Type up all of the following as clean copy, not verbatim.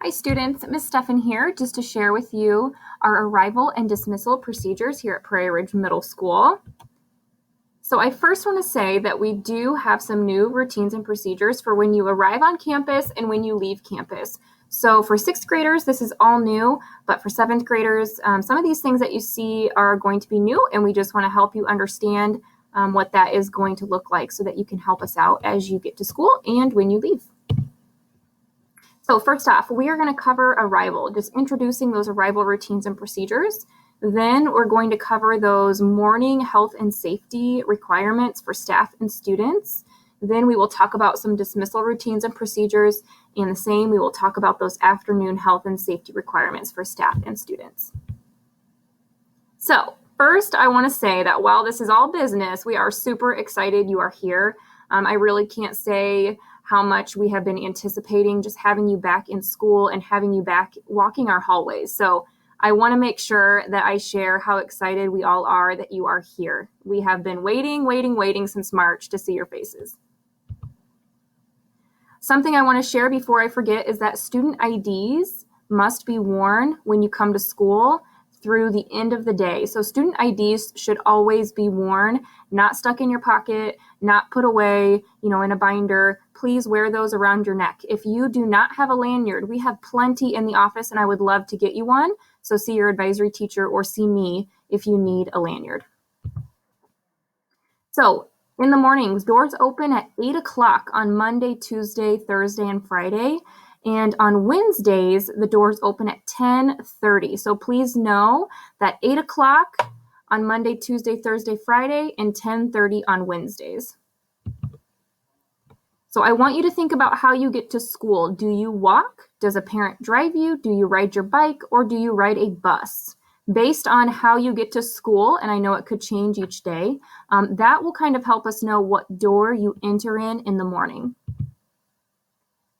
Hi students, Ms. Steffen here just to share with you our arrival and dismissal procedures here at Prairie Ridge Middle School. So I first want to say that we do have some new routines and procedures for when you arrive on campus and when you leave campus. So for 6th graders, this is all new, but for 7th graders, some of these things that you see are going to be new, and we just want to help you understand what that is going to look like so that you can help us out as you get to school and when you leave. So first off, we are going to cover arrival, just introducing those arrival routines and procedures. Then we're going to cover those morning health and safety requirements for staff and students. Then we will talk about some dismissal routines and procedures, and the same, we will talk about those afternoon health and safety requirements for staff and students. So first, I want to say that while this is all business, we are super excited you are here. I really can't say how much we have been anticipating just having you back in school and having you back walking our hallways. So I want to make sure that I share how excited we all are that you are here. We have been waiting since March to see your faces. Something I want to share before I forget is that student IDs must be worn when you come to school through the end of the day. So student IDs should always be worn, not stuck in your pocket, not put away, in a binder. Please wear those around your neck. If you do not have a lanyard, we have plenty in the office and I would love to get you one. So see your advisory teacher or see me if you need a lanyard. So in the mornings, doors open at 8 o'clock on Monday, Tuesday, Thursday, and Friday. And on Wednesdays, the doors open at 10:30. So please know that 8 o'clock on Monday, Tuesday, Thursday, Friday, and 10:30 on Wednesdays. So I want you to think about how you get to school. Do you walk? Does a parent drive you? Do you ride your bike? Or do you ride a bus? Based on how you get to school, and I know it could change each day, that will kind of help us know what door you enter in the morning.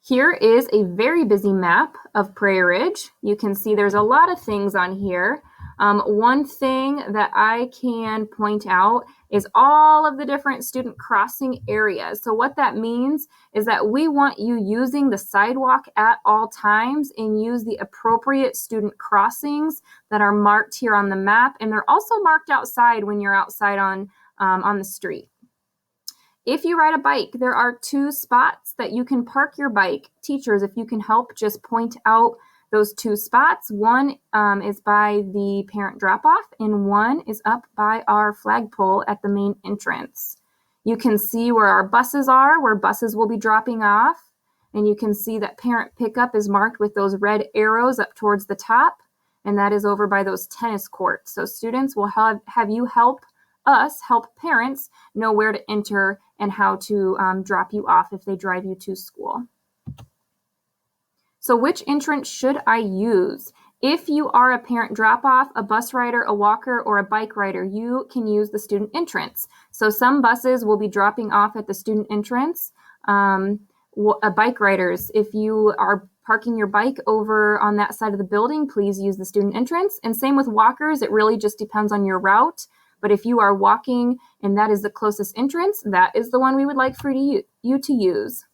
Here is a very busy map of Prairie Ridge. You can see there's a lot of things on here. One thing that I can point out is all of the different student crossing areas. So what that means is that we want you using the sidewalk at all times and use the appropriate student crossings that are marked here on the map. And they're also marked outside when you're outside on the street. If you ride a bike, there are 2 spots that you can park your bike. Teachers, if you can help, just point out those 2 spots. One is by the parent drop-off, and one is up by our flagpole at the main entrance. You can see where our buses are, where buses will be dropping off, and you can see that parent pickup is marked with those red arrows up towards the top, and that is over by those tennis courts. So students will have you help parents know where to enter and how to drop you off if they drive you to school. So which entrance should I use? If you are a parent drop-off, a bus rider, a walker, or a bike rider, you can use the student entrance. So some buses will be dropping off at the student entrance. Bike riders, if you are parking your bike over on that side of the building, please use the student entrance. And same with walkers, it really just depends on your route. But if you are walking and that is the closest entrance, that is the one we would like for you to use.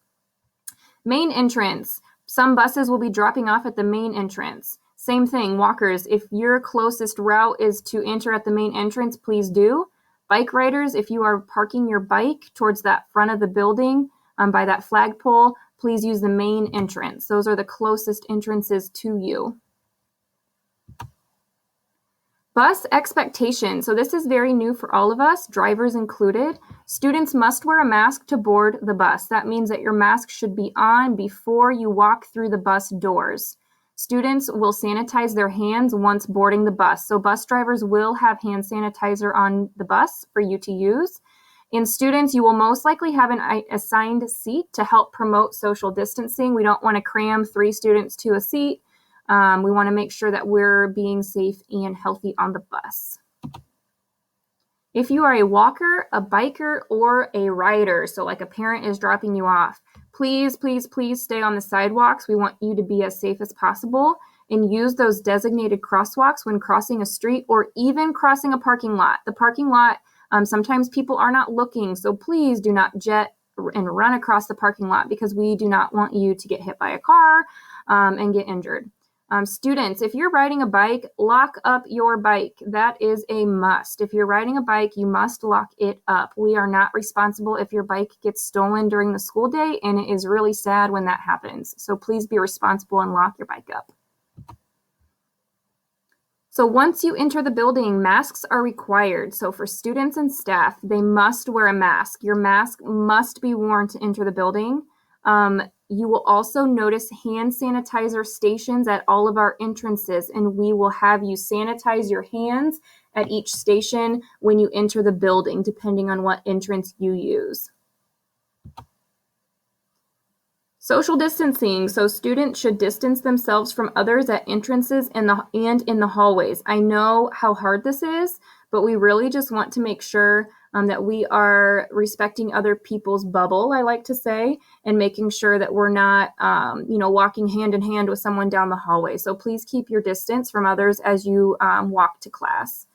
Main entrance. Some buses will be dropping off at the main entrance. Same thing, walkers. If your closest route is to enter at the main entrance, please do. Bike riders, if you are parking your bike towards that front of the building by that flagpole, please use the main entrance. Those are the closest entrances to you. Bus expectation. So this is very new for all of us, drivers included. Students must wear a mask to board the bus. That means that your mask should be on before you walk through the bus doors. Students will sanitize their hands once boarding the bus. So bus drivers will have hand sanitizer on the bus for you to use. And students, you will most likely have an assigned seat to help promote social distancing. We don't want to cram 3 students to a seat. We want to make sure that we're being safe and healthy on the bus. If you are a walker, a biker, or a rider, so like a parent is dropping you off, please stay on the sidewalks. We want you to be as safe as possible and use those designated crosswalks when crossing a street or even crossing a parking lot. The parking lot, sometimes people are not looking, so please do not jet and run across the parking lot because we do not want you to get hit by a car and get injured. Students, if you're riding a bike, lock up your bike. That is a must. If you're riding a bike, you must lock it up. We are not responsible if your bike gets stolen during the school day, and it is really sad when that happens. So please be responsible and lock your bike up. So once you enter the building, masks are required. So for students and staff, they must wear a mask. Your mask must be worn to enter the building. You will also notice hand sanitizer stations at all of our entrances, and we will have you sanitize your hands at each station when you enter the building, depending on what entrance you use. Social distancing. So students should distance themselves from others at entrances and in the hallways. I know how hard this is, but we really just want to make sure that we are respecting other people's bubble, I like to say, and making sure that we're not, walking hand in hand with someone down the hallway. So please keep your distance from others as you walk to class.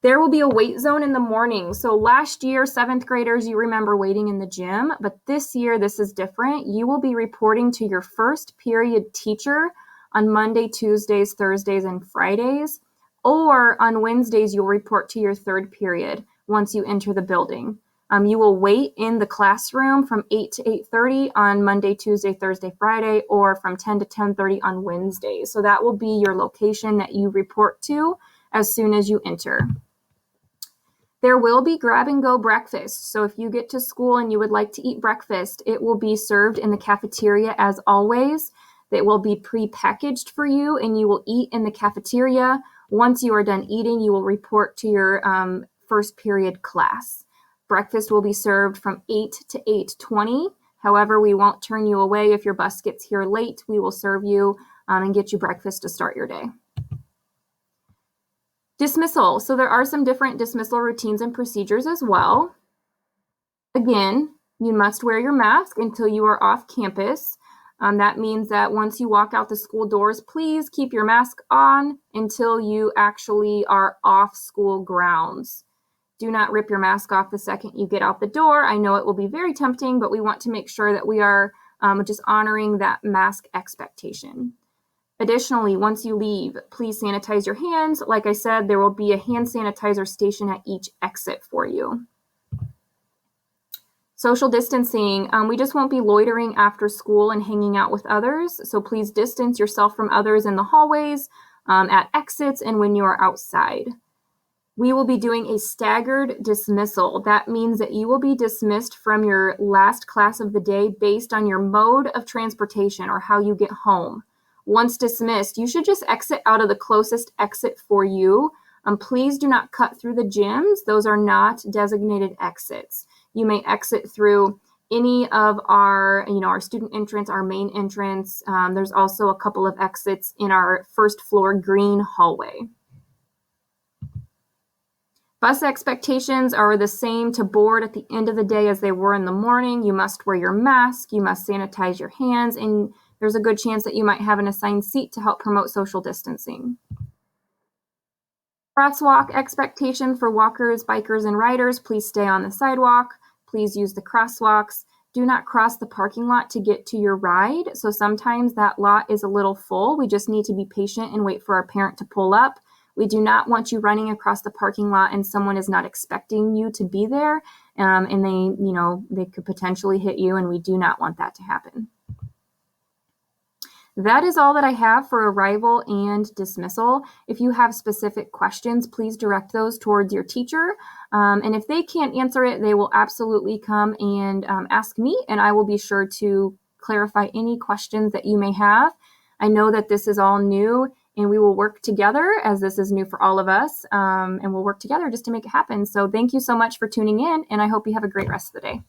There will be a wait zone in the morning. So last year, 7th graders, you remember waiting in the gym, but this year, this is different. You will be reporting to your first period teacher on Monday, Tuesdays, Thursdays, and Fridays, or on Wednesdays, you'll report to your third period once you enter the building. You will wait in the classroom from 8 to 8:30 on Monday, Tuesday, Thursday, Friday, or from 10 to 10:30 on Wednesdays. So that will be your location that you report to as soon as you enter. There will be grab-and-go breakfast. So if you get to school and you would like to eat breakfast, it will be served in the cafeteria as always. It will be pre-packaged for you, and you will eat in the cafeteria. Once you are done eating, you will report to your first period class. Breakfast will be served from 8 to 8:20. However, we won't turn you away if your bus gets here late. We will serve you and get you breakfast to start your day. Dismissal. So there are some different dismissal routines and procedures as well. Again, you must wear your mask until you are off campus. That means that once you walk out the school doors, please keep your mask on until you actually are off school grounds. Do not rip your mask off the second you get out the door. I know it will be very tempting, but we want to make sure that we are just honoring that mask expectation. Additionally, once you leave, please sanitize your hands. Like I said, there will be a hand sanitizer station at each exit for you. Social distancing, we just won't be loitering after school and hanging out with others. So please distance yourself from others in the hallways, at exits, and when you are outside. We will be doing a staggered dismissal. That means that you will be dismissed from your last class of the day based on your mode of transportation or how you get home. Once dismissed, you should just exit out of the closest exit for you. Please do not cut through the gyms. Those are not designated exits. You may exit through any of our student entrance, our main entrance. There's also a couple of exits in our first floor green hallway. Bus expectations are the same to board at the end of the day as they were in the morning. You must wear your mask, you must sanitize your hands, and there's a good chance that you might have an assigned seat to help promote social distancing. Crosswalk expectation for walkers, bikers, and riders. Please stay on the sidewalk. Please use the crosswalks. Do not cross the parking lot to get to your ride. So sometimes that lot is a little full. We just need to be patient and wait for our parent to pull up. We do not want you running across the parking lot and someone is not expecting you to be there, and they could potentially hit you, and we do not want that to happen. That is all that I have for arrival and dismissal. If you have specific questions, please direct those towards your teacher. And if they can't answer it, they will absolutely come and ask me, and I will be sure to clarify any questions that you may have. I know that this is all new, and we will work together as this is new for all of us, and we'll work together just to make it happen. So thank you so much for tuning in, and I hope you have a great rest of the day.